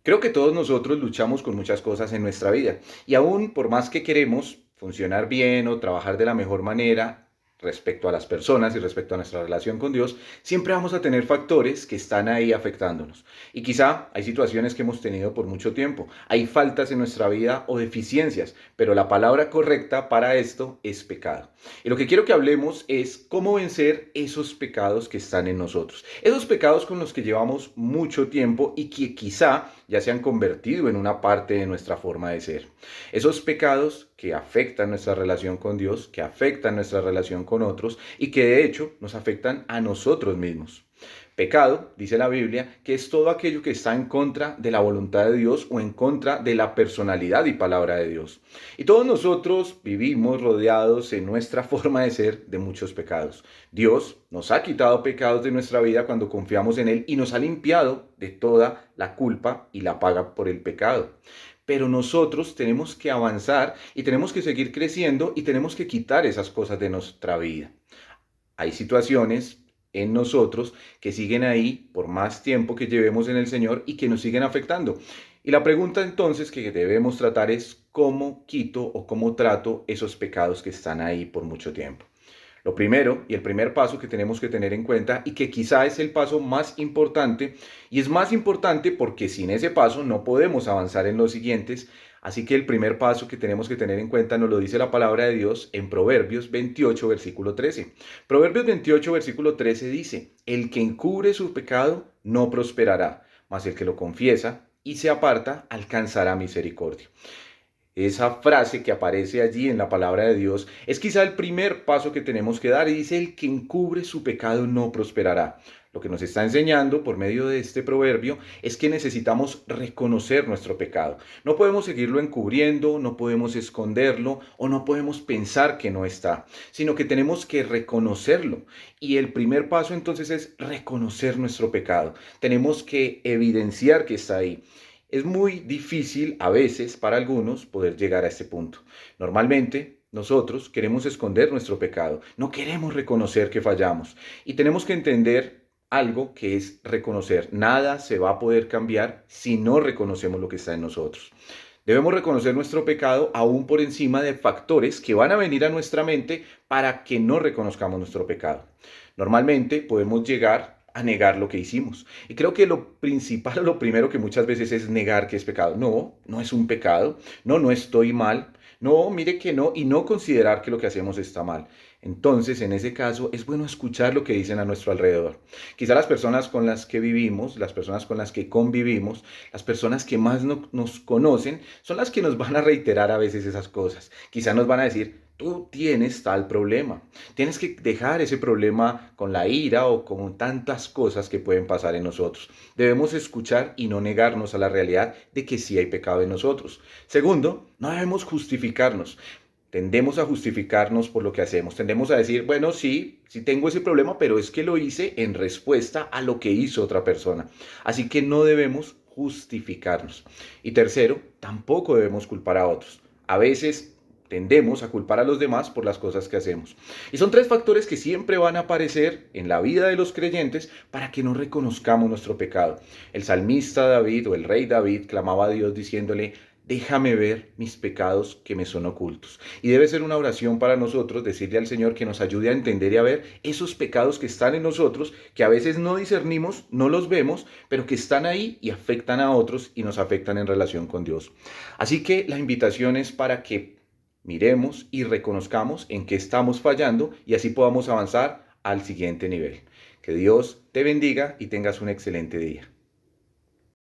Creo que todos nosotros luchamos con muchas cosas en nuestra vida y aún por más que queremos funcionar bien o trabajar de la mejor manera respecto a las personas y respecto a nuestra relación con Dios, siempre vamos a tener factores que están ahí afectándonos. Y quizá hay situaciones que hemos tenido por mucho tiempo, hay faltas en nuestra vida o deficiencias, pero la palabra correcta para esto es pecado. Y lo que quiero que hablemos es cómo vencer esos pecados que están en nosotros. Esos pecados con los que llevamos mucho tiempo y que quizá ya se han convertido en una parte de nuestra forma de ser. Esos pecados que afectan nuestra relación con Dios, que afectan nuestra relación con otros y que de hecho nos afectan a nosotros mismos. Pecado, dice la Biblia, que es todo aquello que está en contra de la voluntad de Dios o en contra de la personalidad y palabra de Dios. Y todos nosotros vivimos rodeados en nuestra forma de ser de muchos pecados. Dios nos ha quitado pecados de nuestra vida cuando confiamos en Él y nos ha limpiado de toda la culpa y la paga por el pecado. Pero nosotros tenemos que avanzar y tenemos que seguir creciendo y tenemos que quitar esas cosas de nuestra vida. Hay situaciones en nosotros que siguen ahí por más tiempo que llevemos en el Señor y que nos siguen afectando. Y la pregunta entonces que debemos tratar es cómo quito o cómo trato esos pecados que están ahí por mucho tiempo. Lo primero y el primer paso que tenemos que tener en cuenta y que quizá es el paso más importante, y es más importante porque sin ese paso no podemos avanzar en los siguientes, así que el primer paso que tenemos que tener en cuenta nos lo dice la palabra de Dios en Proverbios 28, versículo 13. Proverbios 28, versículo 13 dice, el que encubre su pecado no prosperará, mas el que lo confiesa y se aparta alcanzará misericordia. Esa frase que aparece allí en la palabra de Dios es quizá el primer paso que tenemos que dar y dice, el que encubre su pecado no prosperará. Lo que nos está enseñando por medio de este proverbio es que necesitamos reconocer nuestro pecado. No podemos seguirlo encubriendo, no podemos esconderlo o no podemos pensar que no está, sino que tenemos que reconocerlo. Y el primer paso entonces es reconocer nuestro pecado. Tenemos que evidenciar que está ahí. Es muy difícil a veces para algunos poder llegar a este punto. Normalmente nosotros queremos esconder nuestro pecado, no queremos reconocer que fallamos y tenemos que entender algo que es reconocer. Nada se va a poder cambiar si no reconocemos lo que está en nosotros. Debemos reconocer nuestro pecado aún por encima de factores que van a venir a nuestra mente para que no reconozcamos nuestro pecado. Normalmente podemos llegar a negar lo que hicimos. Y creo que lo principal, lo primero que muchas veces es negar que es pecado. No, no es un pecado. No, no estoy mal. No, mire que no. Y no considerar que lo que hacemos está mal. Entonces, en ese caso, es bueno escuchar lo que dicen a nuestro alrededor. Quizá las personas con las que vivimos, las personas con las que convivimos, las personas que más nos conocen, son las que nos van a reiterar a veces esas cosas. Quizá nos van a decir, tú tienes tal problema. Tienes que dejar ese problema con la ira o con tantas cosas que pueden pasar en nosotros. Debemos escuchar y no negarnos a la realidad de que sí hay pecado en nosotros. Segundo, no debemos justificarnos. Tendemos a justificarnos por lo que hacemos. Tendemos a decir, bueno, sí, sí tengo ese problema, pero es que lo hice en respuesta a lo que hizo otra persona. Así que no debemos justificarnos. Y tercero, tampoco debemos culpar a otros. A veces tendemos a culpar a los demás por las cosas que hacemos. Y son tres factores que siempre van a aparecer en la vida de los creyentes para que no reconozcamos nuestro pecado. El salmista David o el rey David clamaba a Dios diciéndole, déjame ver mis pecados que me son ocultos. Y debe ser una oración para nosotros decirle al Señor que nos ayude a entender y a ver esos pecados que están en nosotros, que a veces no discernimos, no los vemos, pero que están ahí y afectan a otros y nos afectan en relación con Dios. Así que la invitación es para que miremos y reconozcamos en qué estamos fallando y así podamos avanzar al siguiente nivel. Que Dios te bendiga y tengas un excelente día.